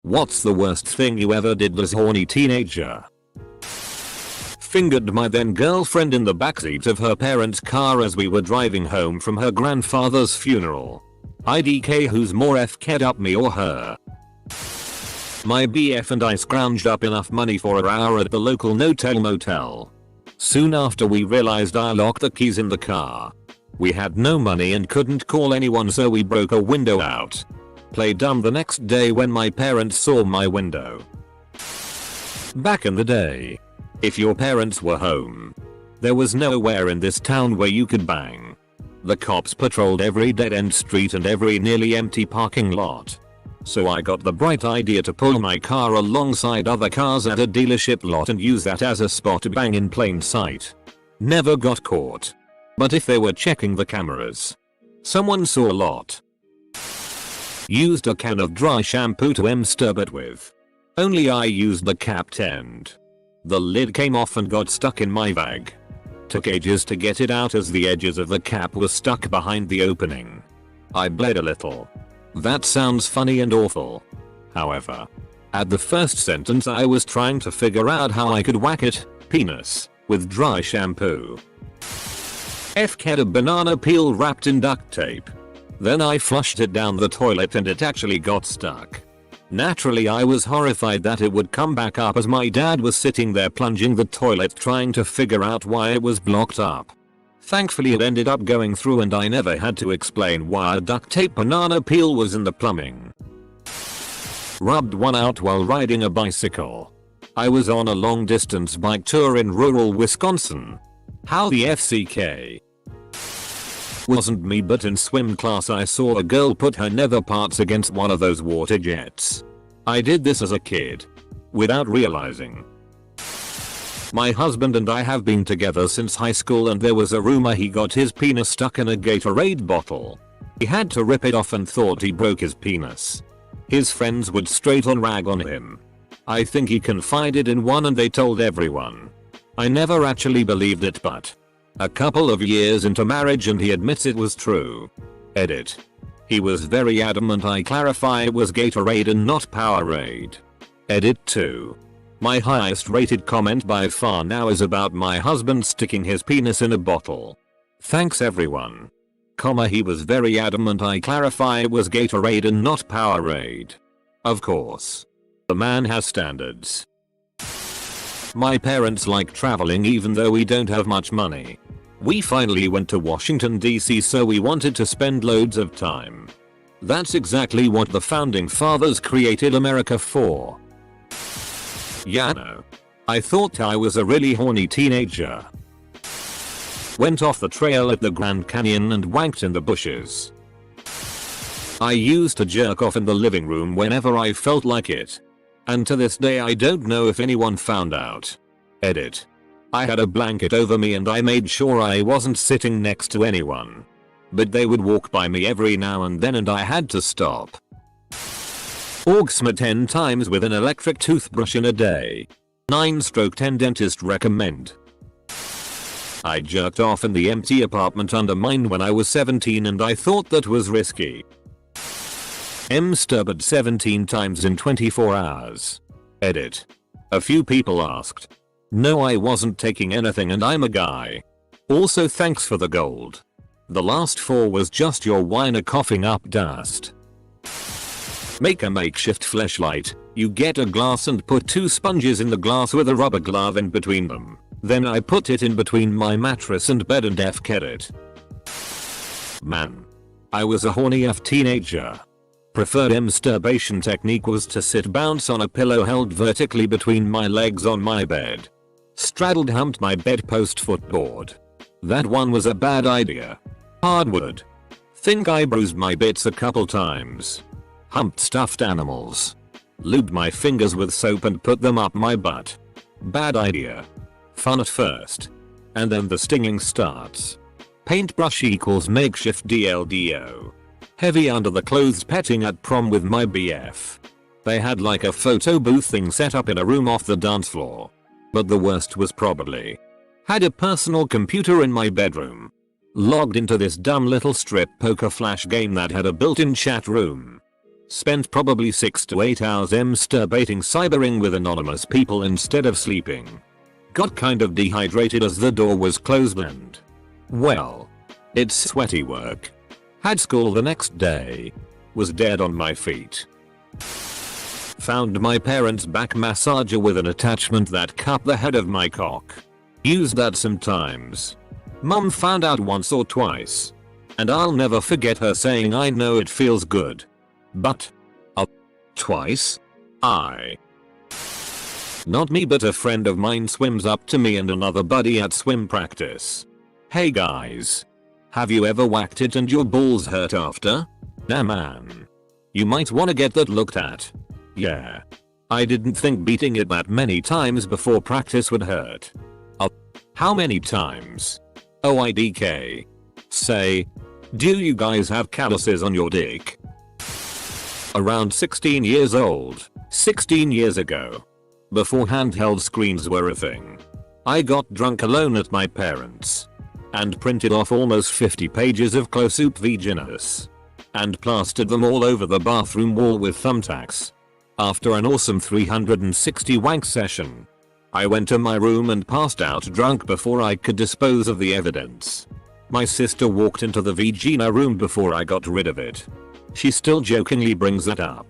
What's the worst thing you ever did as horny teenager? Fingered my then girlfriend in the backseat of her parents' car as we were driving home from her grandfather's funeral. IDK, who's more f-ked up, me or her? My BF and I scrounged up enough money for an hour at the local no-tell motel. Soon after, we realized I locked the keys in the car. We had no money and couldn't call anyone, so we broke a window out. Played dumb the next day when my parents saw my window. Back in the day, if your parents were home, there was nowhere in this town where you could bang. The cops patrolled every dead-end street and every nearly empty parking lot. So I got the bright idea to pull my car alongside other cars at a dealership lot and use that as a spot to bang in plain sight. Never got caught. But if they were checking the cameras, someone saw a lot. Used a can of dry shampoo to stir it with. Only I used the capped end. The lid came off and got stuck in my bag. Took ages to get it out as the edges of the cap were stuck behind the opening. I bled a little. That sounds funny and awful. However, at the first sentence I was trying to figure out how I could whack it, penis, with dry shampoo. F-ked a banana peel wrapped in duct tape. Then I flushed it down the toilet and it actually got stuck. Naturally, I was horrified that it would come back up as my dad was sitting there plunging the toilet trying to figure out why it was blocked up. Thankfully it ended up going through and I never had to explain why a duct tape banana peel was in the plumbing. Rubbed one out while riding a bicycle. I was on a long distance bike tour in rural Wisconsin. How the FCK? Wasn't me, but in swim class I saw a girl put her nether parts against one of those water jets. I did this as a kid, without realizing. My husband and I have been together since high school, and there was a rumor he got his penis stuck in a Gatorade bottle. He had to rip it off and thought he broke his penis. His friends would straight on rag on him. I think he confided in one and they told everyone. I never actually believed it, but a couple of years into marriage and he admits it was true. Edit. He was very adamant I clarify it was Gatorade and not Powerade. Edit 2. My highest rated comment by far now is about my husband sticking his penis in a bottle. Thanks everyone. He was very adamant I clarify it was Gatorade and not Powerade. Of course. The man has standards. My parents like traveling even though we don't have much money. We finally went to Washington DC, so we wanted to spend loads of time. That's exactly what the founding fathers created America for. Yeah, no. I thought I was a really horny teenager. Went off the trail at the Grand Canyon and wanked in the bushes. I used to jerk off in the living room whenever I felt like it. And to this day I don't know if anyone found out. Edit. I had a blanket over me and I made sure I wasn't sitting next to anyone. But they would walk by me every now and then and I had to stop. Orgasm 10 times with an electric toothbrush in a day. 9/10 dentist recommend. I jerked off in the empty apartment under mine when I was 17 and I thought that was risky. Stubbed 17 times in 24 hours. Edit. A few people asked. No, I wasn't taking anything and I'm a guy. Also thanks for the gold. The last 4 was just your whiner coughing up dust. Make a makeshift fleshlight. You get a glass and put 2 sponges in the glass with a rubber glove in between them. Then I put it in between my mattress and bed and f-ked it. Man. I was a horny F teenager. Preferred masturbation technique was to sit bounce on a pillow held vertically between my legs on my bed. Straddled humped my bedpost footboard. That one was a bad idea. Hardwood. Think I bruised my bits a couple times. Humped stuffed animals. Lubed my fingers with soap and put them up my butt. Bad idea. Fun at first. And then the stinging starts. Paintbrush equals makeshift DLDO. Heavy under the clothes petting at prom with my BF. They had like a photo booth thing set up in a room off the dance floor. But the worst was probably. Had a personal computer in my bedroom. Logged into this dumb little strip poker flash game that had a built-in chat room. Spent probably 6 to 8 hours masturbating cybering with anonymous people instead of sleeping. Got kind of dehydrated as the door was closed and, well, it's sweaty work. Had school the next day. Was dead on my feet. Found my parents' back massager with an attachment that cupped the head of my cock. Used that sometimes. Mum found out once or twice. And I'll never forget her saying, "I know it feels good. But twice? Not me, but a friend of mine swims up to me and another buddy at swim practice. Hey guys. Have you ever whacked it and your balls hurt after? Nah man. You might wanna get that looked at. Yeah. I didn't think beating it that many times before practice would hurt. How many times? OIDK. Say. Do you guys have calluses on your dick? Around 16 years old, 16 years ago. Before handheld screens were a thing. I got drunk alone at my parents'. And printed off almost 50 pages of close-up vaginas. And plastered them all over the bathroom wall with thumbtacks. After an awesome 360 wank session. I went to my room and passed out drunk before I could dispose of the evidence. My sister walked into the vagina room before I got rid of it. She still jokingly brings that up.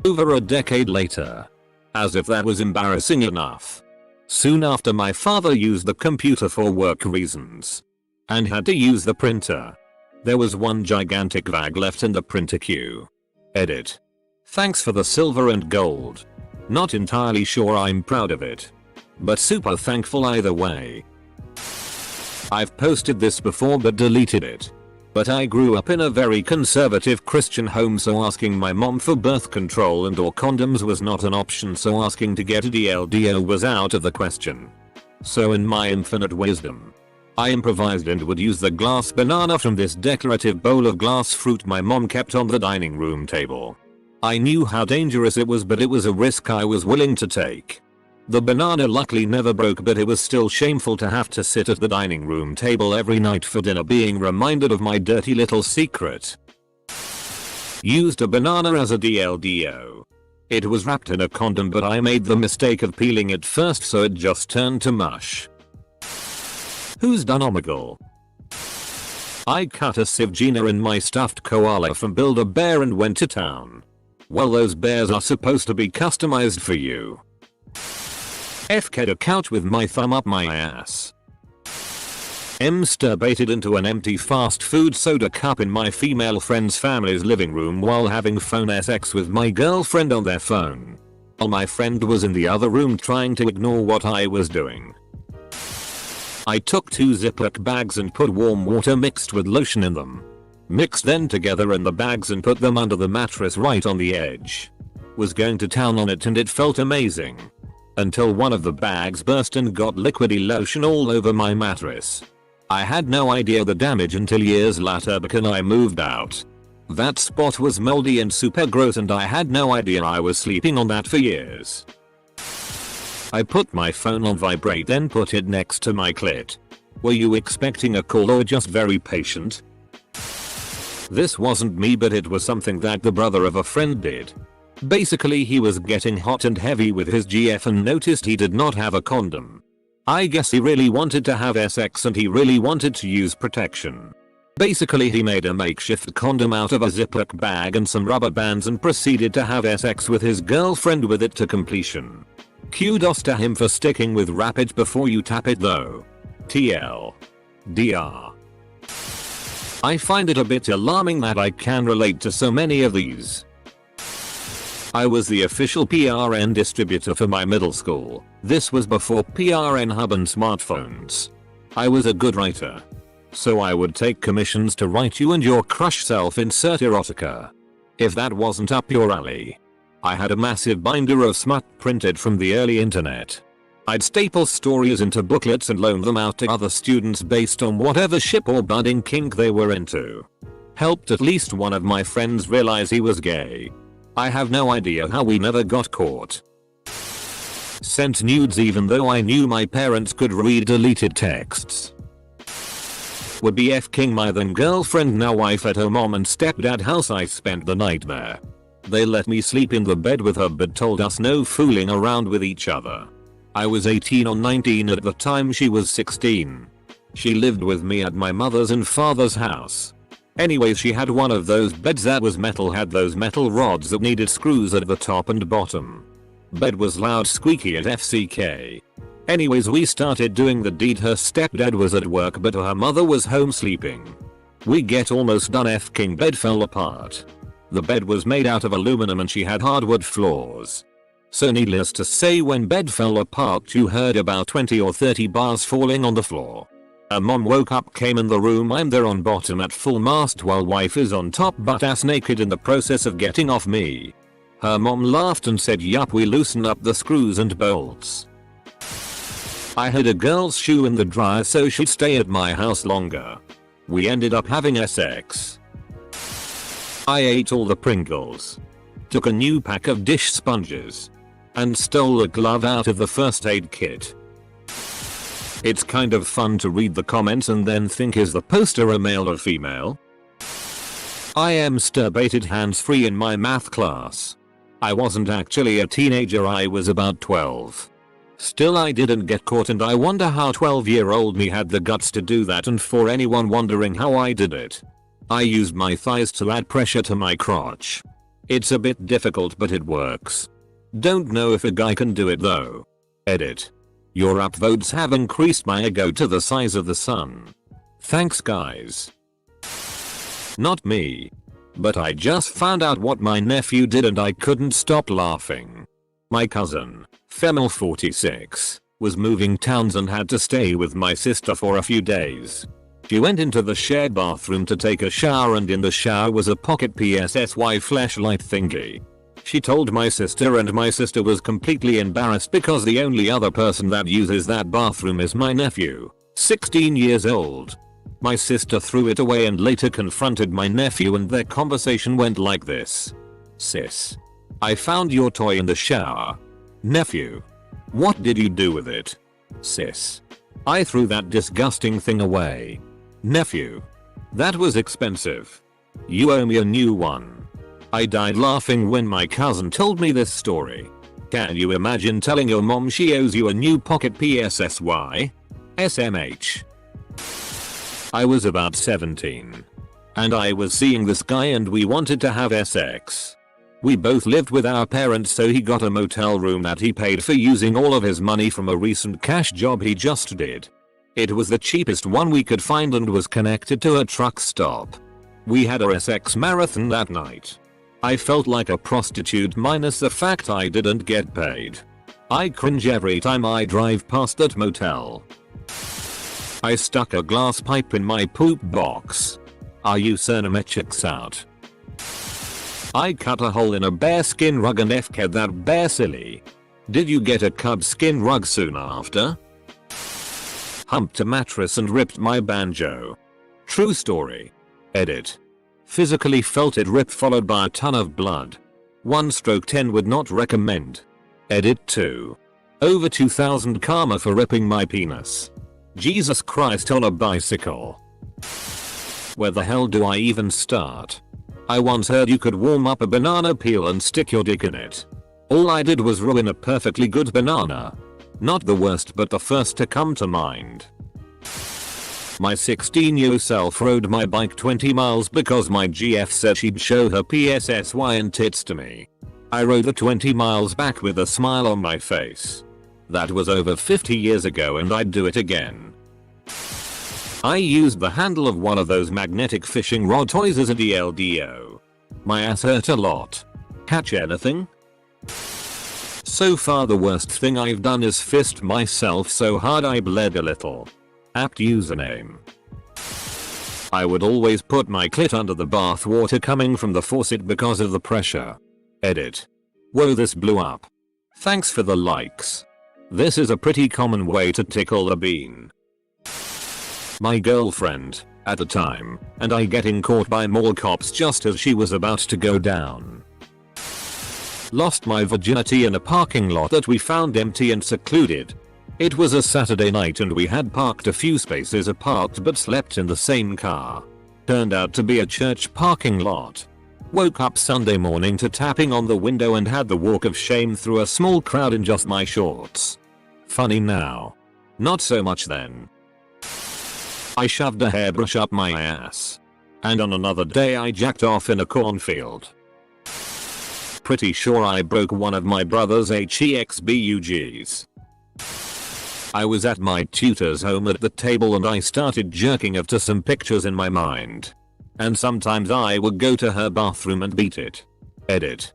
Over a decade later. As if that was embarrassing enough. Soon after, my father used the computer for work reasons. And had to use the printer. There was one gigantic bag left in the printer queue. Edit. Thanks for the silver and gold. Not entirely sure I'm proud of it. But super thankful either way. I've posted this before but deleted it. But I grew up in a very conservative Christian home, so asking my mom for birth control and or condoms was not an option, so asking to get a DLDO was out of the question. So in my infinite wisdom, I improvised and would use the glass banana from this decorative bowl of glass fruit my mom kept on the dining room table. I knew how dangerous it was, but it was a risk I was willing to take. The banana luckily never broke, but it was still shameful to have to sit at the dining room table every night for dinner being reminded of my dirty little secret. Used a banana as a DLDO. It was wrapped in a condom, but I made the mistake of peeling it first, so it just turned to mush. Who's done Omegle? I cut a Sivgina in my stuffed koala from Build-A-Bear and went to town. Well, those bears are supposed to be customized for you. FK'd a couch with my thumb up my ass. Masturbated into an empty fast food soda cup in my female friend's family's living room while having phone sex with my girlfriend on their phone. While my friend was in the other room trying to ignore what I was doing. I took 2 Ziploc bags and put warm water mixed with lotion in them. Mixed them together in the bags and put them under the mattress right on the edge. Was going to town on it and it felt amazing. Until one of the bags burst and got liquidy lotion all over my mattress. I had no idea the damage until years later because I moved out. That spot was moldy and super gross and I had no idea I was sleeping on that for years. I put my phone on vibrate, then put it next to my clit. Were you expecting a call or just very patient? This wasn't me, but it was something that the brother of a friend did. Basically, he was getting hot and heavy with his GF and noticed he did not have a condom. I guess he really wanted to have sex and he really wanted to use protection. Basically, he made a makeshift condom out of a Ziploc bag and some rubber bands and proceeded to have sex with his girlfriend with it to completion. Kudos to him for sticking with wrap it before you tap it though. TL. DR. I find it a bit alarming that I can relate to so many of these. I was the official PRN distributor for my middle school. This was before PRN Hub and smartphones. I was a good writer. So I would take commissions to write you and your crush self-insert erotica. If that wasn't up your alley. I had a massive binder of smut printed from the early internet. I'd staple stories into booklets and loan them out to other students based on whatever ship or budding kink they were into. Helped at least one of my friends realize he was gay. I have no idea how we never got caught. Sent nudes even though I knew my parents could read deleted texts. Would be f-king my then girlfriend now wife at her mom and stepdad house. I spent the night there. They let me sleep in the bed with her but told us no fooling around with each other. I was 18 or 19 at the time, she was 16. She lived with me at my mother's and father's house. Anyways, she had one of those beds that was metal, had those metal rods that needed screws at the top and bottom. Bed was loud, squeaky at FCK. Anyways, we started doing the deed. Her stepdad was at work but her mother was home sleeping. We get almost done, F-king bed fell apart. The bed was made out of aluminum and she had hardwood floors. So needless to say, when bed fell apart you heard about 20 or 30 bars falling on the floor. Her mom woke up, came in the room, I'm there on bottom at full mast while wife is on top butt ass naked in the process of getting off me. Her mom laughed and said yup, we loosen up the screws and bolts. I had a girl's shoe in the dryer so she'd stay at my house longer. We ended up having sex. I ate all the Pringles, took a new pack of dish sponges, and stole a glove out of the first aid kit. It's kind of fun to read the comments and then think, is the poster a male or female? I am masturbated hands-free in my math class. I wasn't actually a teenager, I was about 12. Still, I didn't get caught and I wonder how 12-year-old me had the guts to do that, and for anyone wondering how I did it, I used my thighs to add pressure to my crotch. It's a bit difficult but it works. Don't know if a guy can do it though. Edit. Your upvotes have increased my ego to the size of the sun. Thanks guys. Not me. But I just found out what my nephew did and I couldn't stop laughing. My cousin, Femel 46, was moving towns and had to stay with my sister for a few days. She went into the shared bathroom to take a shower and in the shower was a pocket PSSY flashlight thingy. She told my sister and my sister was completely embarrassed because the only other person that uses that bathroom is my nephew, 16 years old. My sister threw it away and later confronted my nephew and their conversation went like this. Sis, I found your toy in the shower. Nephew, what did you do with it? Sis, I threw that disgusting thing away. Nephew, that was expensive. You owe me a new one. I died laughing when my cousin told me this story. Can you imagine telling your mom she owes you a new pocket PSSY? SMH. I was about 17. And I was seeing this guy and we wanted to have sex. We both lived with our parents so he got a motel room that he paid for using all of his money from a recent cash job he just did. It was the cheapest one we could find and was connected to a truck stop. We had a sex marathon that night. I felt like a prostitute minus the fact I didn't get paid. I cringe every time I drive past that motel. I stuck a glass pipe in my poop box. Are you cinema chicks out? I cut a hole in a bearskin rug and FK'd that bear silly. Did you get a cub skin rug soon after? Humped a mattress and ripped my banjo. True story. Edit. Physically felt it rip followed by a ton of blood. 1/10 would not recommend. Edit 2. Over 2000 karma for ripping my penis. Jesus Christ on a bicycle. Where the hell do I even start? I once heard you could warm up a banana peel and stick your dick in it. All I did was ruin a perfectly good banana. Not the worst but the first to come to mind. My 16-year-old self rode my bike 20 miles because my GF said she'd show her PSSY and tits to me. I rode the 20 miles back with a smile on my face. That was over 50 years ago and I'd do it again. I used the handle of one of those magnetic fishing rod toys as a DLDO. My ass hurt a lot. Catch anything? So far the worst thing I've done is fist myself so hard I bled a little. Apt username. I would always put my clit under the bath water coming from the faucet because of the pressure. Edit. Whoa, this blew up. Thanks for the likes. This is a pretty common way to tickle the bean. My girlfriend, at the time, and I getting caught by mall cops just as she was about to go down. Lost my virginity in a parking lot that we found empty and secluded. It was a Saturday night and we had parked a few spaces apart but slept in the same car. Turned out to be a church parking lot. Woke up Sunday morning to tapping on the window and had the walk of shame through a small crowd in just my shorts. Funny now. Not so much then. I shoved a hairbrush up my ass. And on another day I jacked off in a cornfield. Pretty sure I broke one of my brother's HEXBUGs. I was at my tutor's home at the table and I started jerking off to some picters in my mind. And sometimes I would go to her bathroom and beat it. Edit.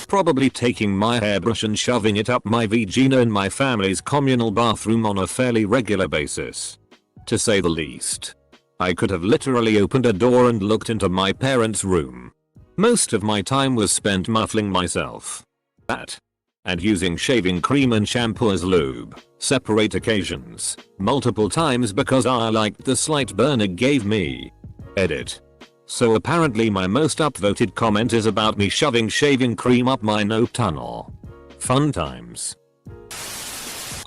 Probably taking my hairbrush and shoving it up my vagina in my family's communal bathroom on a fairly regular basis. To say the least. I could have literally opened a door and looked into my parents' room. Most of my time was spent muffling myself. That. And using shaving cream and shampoo as lube, separate occasions, multiple times because I liked the slight burn it gave me. Edit. So apparently my most upvoted comment is about me shoving shaving cream up my nose tunnel. Fun times.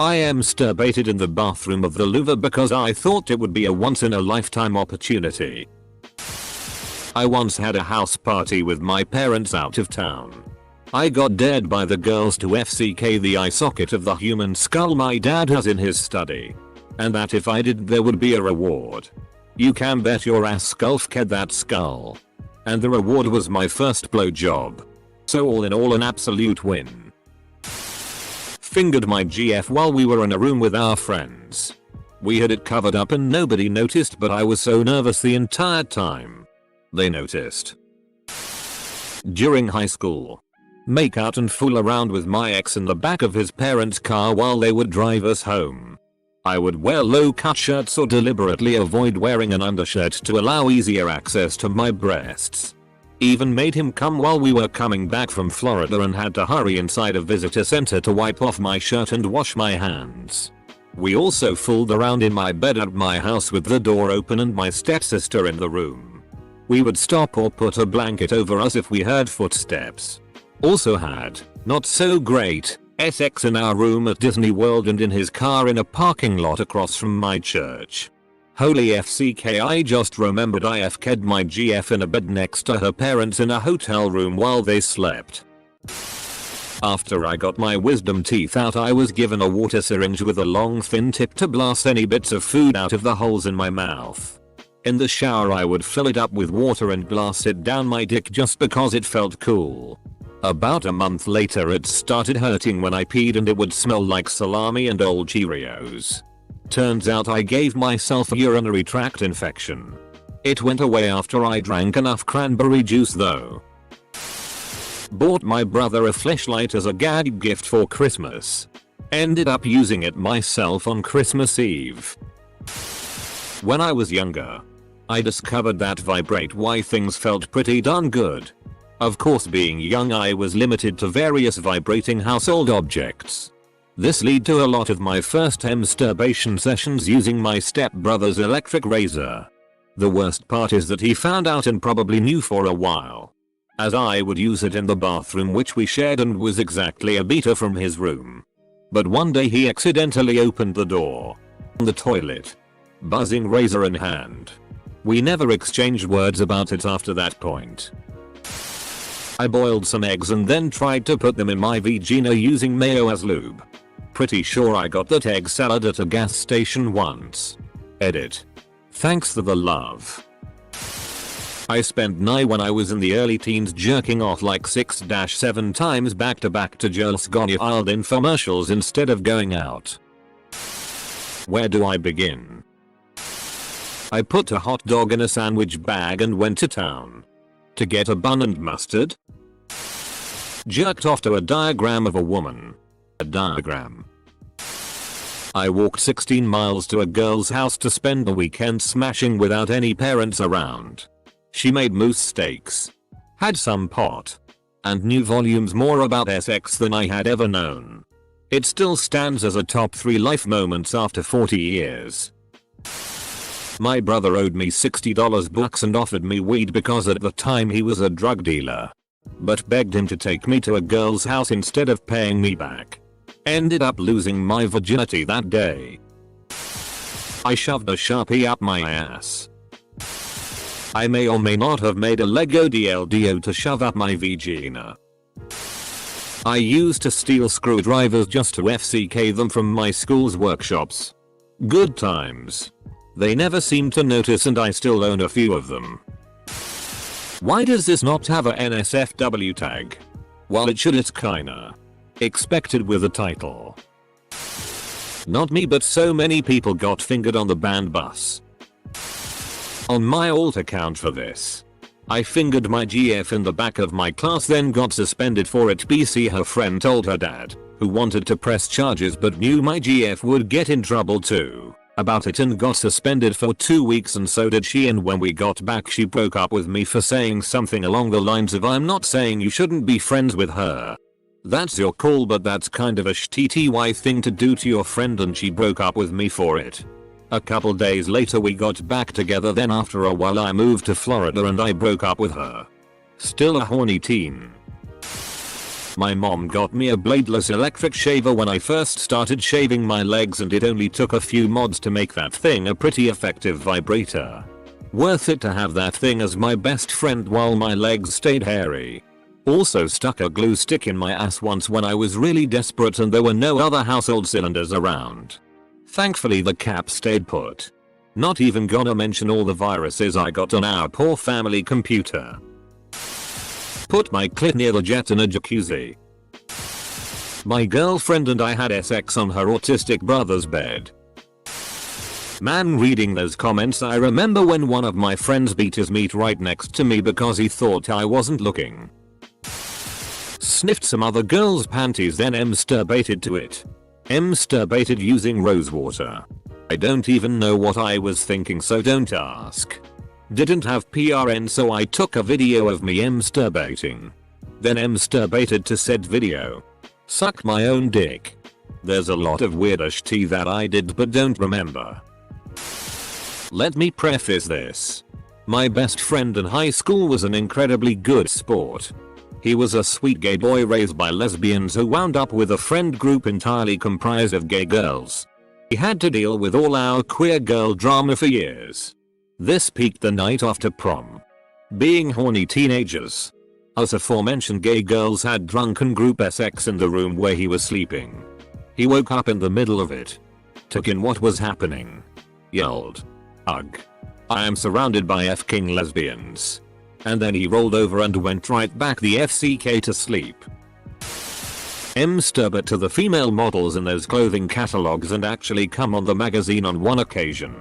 I masturbated in the bathroom of the Louvre because I thought it would be a once in a lifetime opportunity. I once had a house party with my parents out of town. I got dared by the girls to FCK the eye socket of the human skull my dad has in his study. And that if I did there would be a reward. You can bet your ass sculfked that skull. And the reward was my first blowjob. So all in all an absolute win. Fingered my GF while we were in a room with our friends. We had it covered up and nobody noticed but I was so nervous the entire time. They noticed. During high school. Make out and fool around with my ex in the back of his parents' car while they would drive us home. I would wear low-cut shirts or deliberately avoid wearing an undershirt to allow easier access to my breasts. Even made him come while we were coming back from Florida and had to hurry inside a visitor center to wipe off my shirt and wash my hands. We also fooled around in my bed at my house with the door open and my stepsister in the room. We would stop or put a blanket over us if we heard footsteps. Also had, not so great, sex in our room at Disney World and in his car in a parking lot across from my church. Holy FCK, I just remembered I FK'd my GF in a bed next to her parents in a hotel room while they slept. After I got my wisdom teeth out I was given a water syringe with a long thin tip to blast any bits of food out of the holes in my mouth. In the shower I would fill it up with water and blast it down my dick just because it felt cool. About a month later it started hurting when I peed and it would smell like salami and old Cheerios. Turns out I gave myself a urinary tract infection. It went away after I drank enough cranberry juice though. Bought my brother a fleshlight as a gag gift for Christmas. Ended up using it myself on Christmas Eve. When I was younger, I discovered that vibrate why things felt pretty darn good. Of course being young I was limited to various vibrating household objects. This led to a lot of my first masturbation sessions using my stepbrother's electric razor. The worst part is that he found out and probably knew for a while. As I would use it in the bathroom which we shared and was exactly a beater from his room. But one day he accidentally opened the door. The toilet. Buzzing razor in hand. We never exchanged words about it after that point. I boiled some eggs and then tried to put them in my vagina using mayo as lube. Pretty sure I got that egg salad at a gas station once. Edit. Thanks for the love. I spent nigh when I was in the early teens jerking off like 6-7 times back to back to just Gone Wild infomercials instead of going out. Where do I begin? I put a hot dog in a sandwich bag and went to town. To get a bun and mustard? Jerked off to a diagram of a woman. A diagram. I walked 16 miles to a girl's house to spend the weekend smashing without any parents around. She made moose steaks. Had some pot. And knew volumes more about sex than I had ever known. It still stands as a top 3 life moments after 40 years. My brother owed me $60 bucks and offered me weed because at the time he was a drug dealer. But begged him to take me to a girl's house instead of paying me back. Ended up losing my virginity that day. I shoved a Sharpie up my ass. I may or may not have made a Lego DLDO to shove up my vagina. I used to steal screwdrivers just to FCK them from my school's workshops. Good times. They never seemed to notice and I still own a few of them. Why does this not have a NSFW tag? Well, it should. It's kinda expected with a title. Not me, but so many people got fingered on the band bus. On my alt account for this, I fingered my GF in the back of my class, then got suspended for it. BC her friend told her dad, who wanted to press charges but knew my GF would get in trouble too, about it and got suspended for 2 weeks, and so did she, and when we got back she broke up with me for saying something along the lines of, "I'm not saying you shouldn't be friends with her. That's your call, but that's kind of a shitty thing to do to your friend," and she broke up with me for it. A couple days later we got back together, then after a while I moved to Florida and I broke up with her. Still a horny teen. My mom got me a bladeless electric shaver when I first started shaving my legs, and it only took a few mods to make that thing a pretty effective vibrator. Worth it to have that thing as my best friend while my legs stayed hairy. Also stuck a glue stick in my ass once when I was really desperate and there were no other household cylinders around. Thankfully the cap stayed put. Not even gonna mention all the viruses I got on our poor family computer. Put my clit near the jet in a jacuzzi. My girlfriend and I had sex on her autistic brother's bed. Man, reading those comments I remember when one of my friends beat his meat right next to me because he thought I wasn't looking. Sniffed some other girl's panties, then masturbated to it. Masturbated using rose water. I don't even know what I was thinking, so don't ask. Didn't have PRN, so I took a video of me masturbating. Then masturbated to said video. Sucked my own dick. There's a lot of weird shit that I did but don't remember. Let me preface this. My best friend in high school was an incredibly good sport. He was a sweet gay boy raised by lesbians who wound up with a friend group entirely comprised of gay girls. He had to deal with all our queer girl drama for years. This peaked the night after prom. Being horny teenagers, us aforementioned gay girls had drunken group sex in the room where he was sleeping. He woke up in the middle of it, took in what was happening, yelled, "Ugh. I am surrounded by f-king lesbians." And then he rolled over and went right back the FCK to sleep. Masturbate to the female models in those clothing catalogs and actually come on the magazine on one occasion.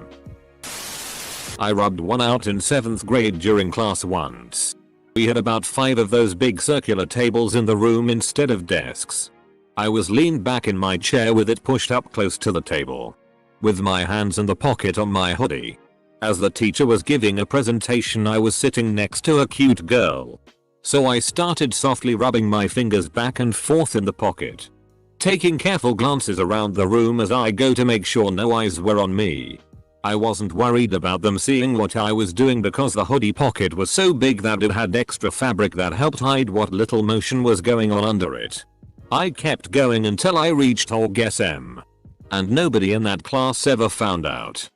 I rubbed one out in 7th grade during class once. We had about 5 of those big circular tables in the room instead of desks. I was leaned back in my chair with it pushed up close to the table, with my hands in the pocket on my hoodie. As the teacher was giving a presentation, I was sitting next to a cute girl. So I started softly rubbing my fingers back and forth in the pocket, taking careful glances around the room as I go to make sure no eyes were on me. I wasn't worried about them seeing what I was doing because the hoodie pocket was so big that it had extra fabric that helped hide what little motion was going on under it. I kept going until I reached Org SM. And nobody in that class ever found out.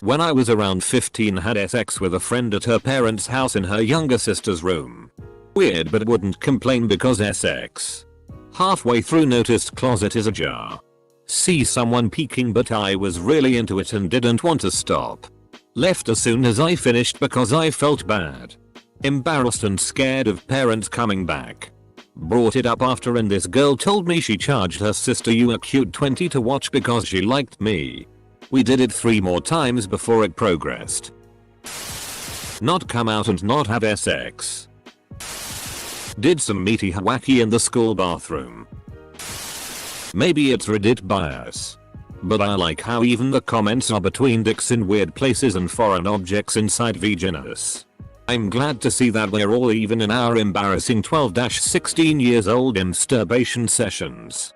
When I was around 15, had sex with a friend at her parents' house in her younger sister's room. Weird, but wouldn't complain because sex. Halfway through noticed closet is ajar. See someone peeking, but I was really into it and didn't want to stop. Left as soon as I finished because I felt bad. Embarrassed and scared of parents coming back. Brought it up after and this girl told me she charged her sister a cute 20 to watch because she liked me. We did it 3 more times before it progressed. Not come out and not have sex. Did some meaty wacky in the school bathroom. Maybe it's Reddit bias, but I like how even the comments are between dicks in weird places and foreign objects inside vaginas. I'm glad to see that we're all even in our embarrassing 12-16 years old masturbation sessions.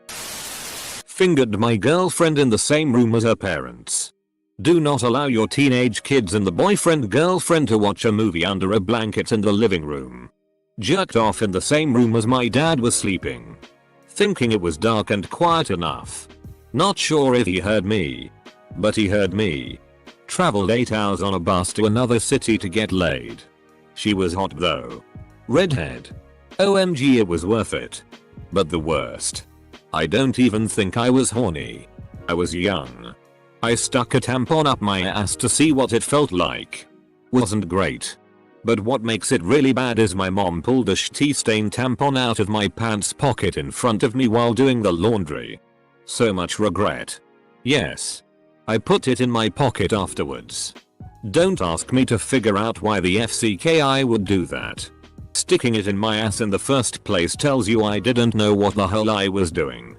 Fingered my girlfriend in the same room as her parents. Do not allow your teenage kids and the boyfriend-girlfriend to watch a movie under a blanket in the living room. Jerked off in the same room as my dad was sleeping, thinking it was dark and quiet enough. Not sure if he heard me, but he heard me. Traveled 8 hours on a bus to another city to get laid. She was hot though. Redhead. OMG, it was worth it. But the worst. I don't even think I was horny. I was young. I stuck a tampon up my ass to see what it felt like. Wasn't great. But what makes it really bad is my mom pulled a tea-stained tampon out of my pants pocket in front of me while doing the laundry. So much regret. Yes. I put it in my pocket afterwards. Don't ask me to figure out why the FCKI would do that. Sticking it in my ass in the first place tells you I didn't know what the hell I was doing.